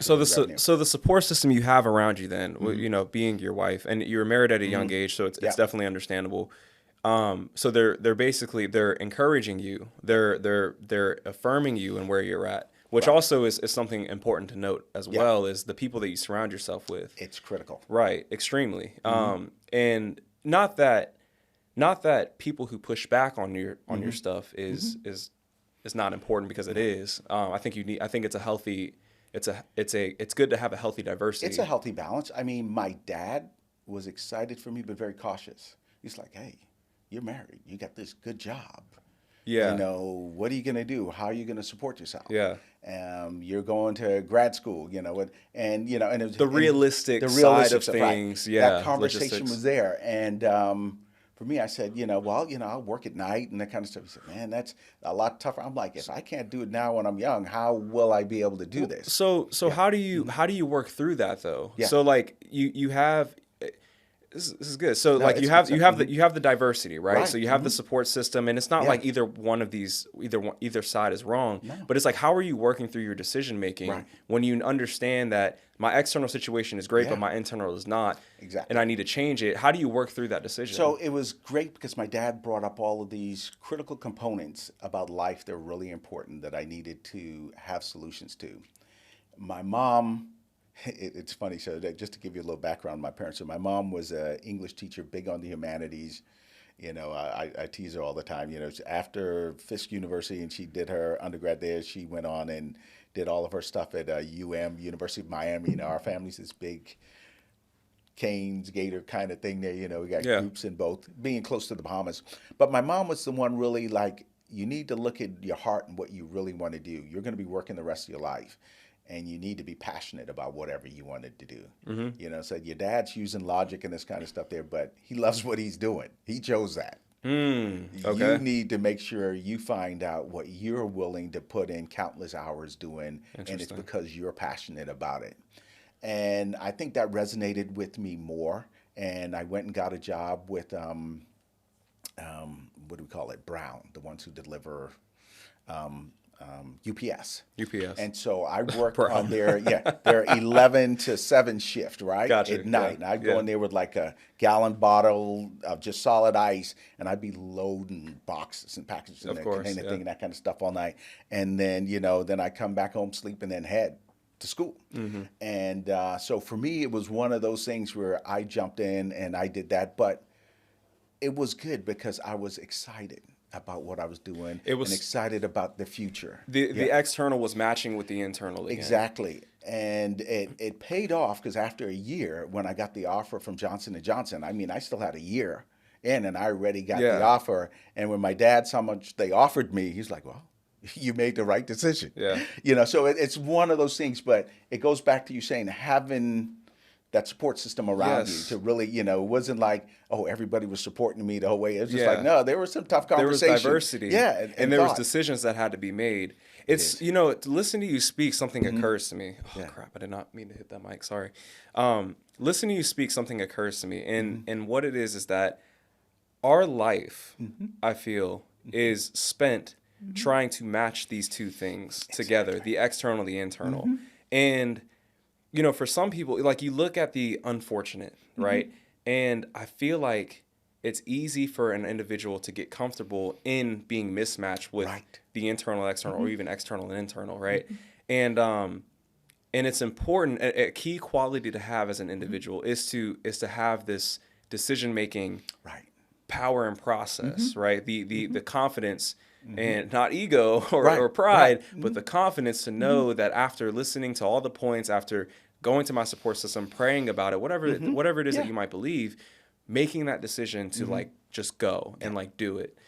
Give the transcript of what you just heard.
So the revenue. so the support system you have around you then, Mm-hmm. you know, being your wife, and you were married at a young Mm-hmm. age, so Yeah. it's definitely understandable. So they're basically they're encouraging you, they're affirming you and where you're at, which Right. also is something important to note as Yeah. well, is the people that you surround yourself with. It's critical. Right, extremely. Mm-hmm. And not that people who push back on your Mm-hmm. stuff Mm-hmm. is not important, because it No. is. I think you need. I think it's a healthy. It's good to have a healthy It's a diversity. healthy balance. I mean, my dad was excited for me, but very cautious. He's like, "Hey, you're married. You got this good job. You Yeah, know, what are you going to do? How are you going to support yourself? yeah. You're going to grad school, you know, and it was, The and realistic the side realistic of stuff, right? things. That Yeah, conversation logistics. was there, and for me, I said, well, I'll work at night and that kind of stuff. He said, man, that's a lot tougher. I'm like, if I can't do it now when I'm young, how will I be able to do Well, this? so Yeah, how do you work through that though? yeah. So like you have this is good. So No, like it's good stuff. you have the diversity, right? So Right. you have the support system, and it's not Yeah. like either one of these either side is wrong, No. but it's like, how are you working through your decision making Right. when you understand that my external situation is great, but Yeah. my internal is not, and Exactly. I need to change it? How do you work through that decision? So it was great because my dad brought up all of these critical components about life that were really important that I needed to have solutions to. My mom, it's funny. So that, just to give you a little background on my parents. So my mom was an English teacher, big on the humanities. I tease her all the time. After Fisk University, and she did her undergrad there. She went on and did all of her stuff at University of Miami. Our family's this big Canes, Gator kind of thing there. We got Yeah. groups in both, being close to the Bahamas. But my mom was the one really like, you need to look at your heart and what you really want to do. You're going to be working the rest of your life, and you need to be passionate about whatever you wanted to do. So your dad's using logic and this kind of stuff there, but he loves what he's doing. He chose that. You Okay. need to make sure you find out what you're willing to put in countless hours doing, and it's Interesting. because you're passionate about it. And I think that resonated with me more. And I went and got a job with, what do we call it? Brown, the ones who deliver UPS. UPS. And so I worked on Brown. their 11 to 7 shift, right? Gotcha. At Yeah. night. And I'd go Yeah. in there with like a gallon bottle of just solid ice, and I'd be loading boxes and packages and Of that course. container Yeah. thing and that kind of stuff all night. And then, then I come back home, sleep, and then head to school. And so for me, it was one of those things where I jumped in and I did that. But it was good because I was excited about what I was doing It and was excited about the future. the Yeah, external was matching with the internal again. exactly. And it paid off because after a year, when I got the offer from Johnson and Johnson, I mean, I still had a year in, and I already got the Yeah. offer. And when my dad saw how much they offered me, he's like, "Well, you made the right decision." Yeah. So it's one of those things. But it goes back to you saying having that support system around you Yes. to really, it wasn't like, oh, everybody was supporting me the whole way. It was just like, Yeah. no, there were some tough There was conversations. diversity. Yeah, And and there was thought. decisions that had to be made. It It's, is. to listen to you speak, something occurs to me. Oh Yeah. crap, I did not mean to hit that mic, sorry. Listen to you speak, something occurs to me. And what it is that our life, I feel, is spent trying to match these two things together, the external, the internal. And for some people, like, you look at the unfortunate, right? And I feel like it's easy for an individual to get comfortable in being mismatched with Right. the internal, external, or even external and internal, right? And it's important. A key quality to have as an individual is to have this decision making Right. power and process, right? The confidence, and not ego or, Right, or pride, right. but the confidence to know that after listening to all the points, after going to my support system, praying about it, whatever it is Yeah. that you might believe, making that decision to like just go and like do it.